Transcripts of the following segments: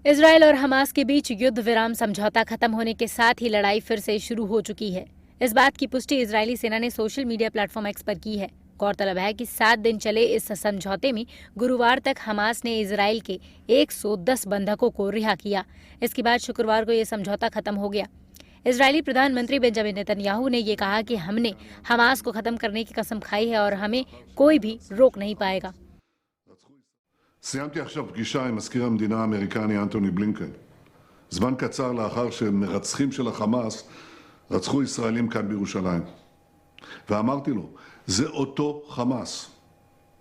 Israel और Hamas के बीच युद्ध विराम समझौता खत्म होने के साथ ही लड़ाई फिर से शुरू हो चुकी है। इस बात की पुष्टि इजरायली सेना ने सोशल मीडिया प्लेटफॉर्म एक्स पर की है। गौरतलब है कि 7 दिन चले इस समझौते में गुरुवार तक हमास ने इजरायल के 110 बंधकों को रिहा किया। इसके बाद शुक्रवार को यह समझौता खत्म हो गया। इजरायली प्रधानमंत्री बेंजामिन नेतन्याहू ने यह कहा कि हमने हमास को खत्म करने की कसम खाई है और हमें कोई भी रोक नहीं पाएगा। סיימתי עכשיו פגישה עם מזכיר המדינה האמריקני אנטוני בלינקן. זמן קצר לאחר שמרצחים של החמאס רצחו ישראלים כאן בירושלים. ואמרתי לו, זה אותו חמאס.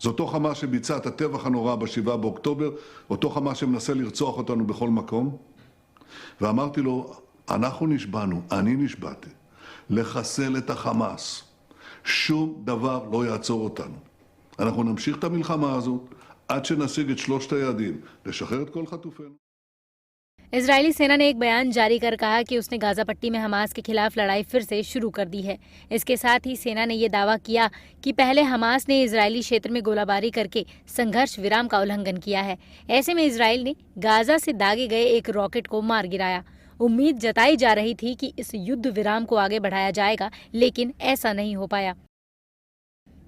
זה אותו חמאס שביצע את הטבח הנורא ב7 באוקטובר, אותו חמאס שמנסה לרצוח אותנו בכל מקום. ואמרתי לו, אנחנו נשבענו, אני נשבעתי, לחסל את החמאס. שום דבר לא יעצור אותנו. אנחנו נמשיך את המלחמה הזאת, עד שנשיג את שלושת היעדים, לשחרר את כל חטופינו. इजरायली सेना ने एक बयान जारी कर कहा कि उसने गाजा पट्टी में हमास के खिलाफ लड़ाई फिर से शुरू कर दी है। इसके साथ ही सेना ने यह दावा किया कि पहले हमास ने इजरायली क्षेत्र में गोलाबारी करके संघर्ष विराम का उल्लंघन किया है। ऐसे में इजरायल ने गाजा से दागे गए एक रॉकेट को मार गिराया। उम्मीद जताई जा रही थी कि इस युद्ध विराम को आगे बढ़ाया जाएगा, लेकिन ऐसा नहीं हो पाया।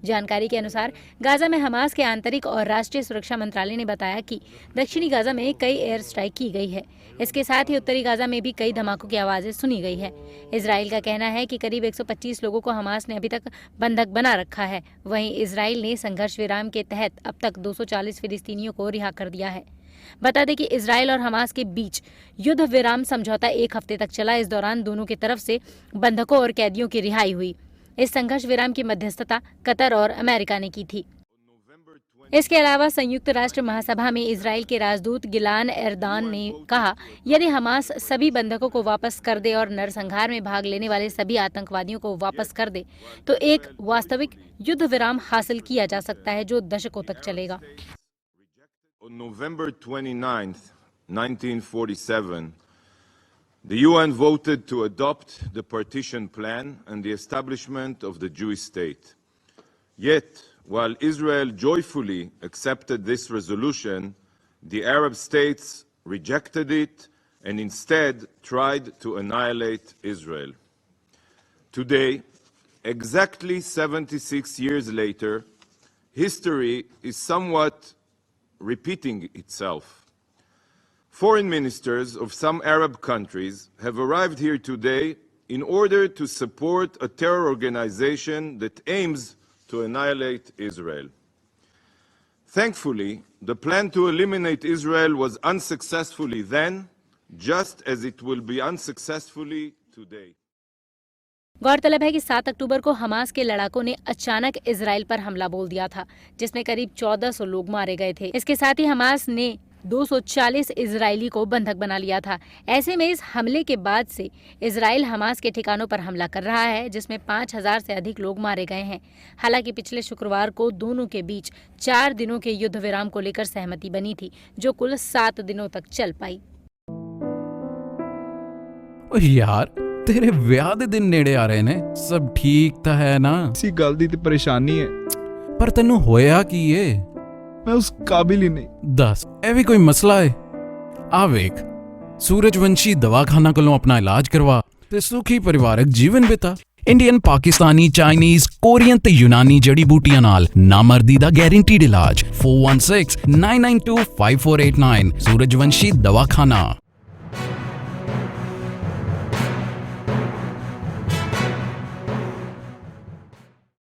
जानकारी के अनुसार गाजा में हमास के आंतरिक और राष्ट्रीय सुरक्षा मंत्रालय ने बताया कि दक्षिणी गाजा में कई एयर स्ट्राइक की गई है। इसके साथ ही उत्तरी गाजा में भी कई धमाकों की आवाजें सुनी गई है। इजराइल का कहना है कि करीब 125 लोगों को हमास ने अभी तक बंधक बना रखा है। वहीं इजराइल ने संघर्ष विराम के तहत अब तक 240 फिलिस्तीनियों को रिहा कर दिया है। बता दें कि इजराइल और हमास के बीच युद्ध विराम समझौता 1 हफ्ते तक चला। इस दौरान दोनों की तरफ से बंधकों और कैदियों की रिहाई हुई। इस संघर्ष विराम की मध्यस्थता कतर और अमेरिका ने की थी। इसके अलावा संयुक्त राष्ट्र महासभा में इजराइल के राजदूत गिलान एरदान ने कहा, यदि हमास सभी बंधकों को वापस कर दे और नरसंहार में भाग लेने वाले सभी आतंकवादियों को वापस कर दे तो एक वास्तविक युद्ध विराम हासिल किया जा सकता है जो दशकों तक चलेगा। On November 29th, 1947, the UN voted to adopt the partition plan and the establishment of the Jewish state. Yet, while Israel joyfully accepted this resolution, the Arab states rejected it and instead tried to annihilate Israel. Today, exactly 76 years later, history is somewhat repeating itself. Foreign ministers of some Arab countries have arrived here today in order to support a terror organization that aims to annihilate Israel. Thankfully, the plan to eliminate Israel was unsuccessfully then, just as it will be unsuccessfully today. गौरतलब है कि 7 अक्टूबर को Hamas के लड़ाकों ने अचानक Israel पर हमला बोल दिया था, जिसमें करीब 1400 लोग मारे गए थे। इसके साथ ही हमास ने 240 इजरायली को बंधक बना लिया था। ऐसे में इस हमले के बाद से इजराइल हमास के ठिकानों पर हमला कर रहा है, जिसमें 5000 से अधिक लोग मारे गए हैं। हालांकि पिछले शुक्रवार को दोनों के बीच 4 दिनों के युद्ध विराम को लेकर सहमति बनी थी, जो कुल 7 दिनों तक चल पाई। यार तेरे ਵਿਆਹ ਦੇ ਦਿਨ ਨੇੜੇ ਆ ਰਹੇ ਨੇ, ਸਭ ਠੀਕ ਤਾਂ ਹੈ ਨਾ? इसी ਗੱਲ ਦੀ ਤੇ ਪਰੇਸ਼ਾਨੀ ਹੈ, ਪਰ ਤੈਨੂੰ ਹੋਇਆ ਕੀ ਏ? ਮੈਂ ਉਸ ਕਾਬਿਲ ਹੀ ਨਹੀਂ। ਦੱਸ, ਇਹ ਵੀ ਕੋਈ ਮਸਲਾ ਏ? ਆ ਵੇਖ, ਸੂਰਜਵੰਸ਼ੀ ਦਵਾਖਾਨਾ ਕੋਲੋਂ ਆਪਣਾ ਇਲਾਜ ਕਰਵਾ ਤੇ ਸੁਖੀ ਪਰਿਵਾਰਕ ਜੀਵਨ ਬਿਤਾ। ਇੰਡੀਅਨ, ਪਾਕਿਸਤਾਨੀ, ਚਾਈਨੀਜ਼, ਕੋਰੀਅਨ ਤੇ ਯੂਨਾਨੀ ਜੜੀ ਬੂਟੀਆਂ ਨਾਲ ਨਾਮਰਦੀ ਦਾ ਗਾਰੰਟੀਡ ਇਲਾਜ। 4169925489 ਸੂਰਜਵੰਸ਼ੀ ਦਵਾਖਾਨਾ।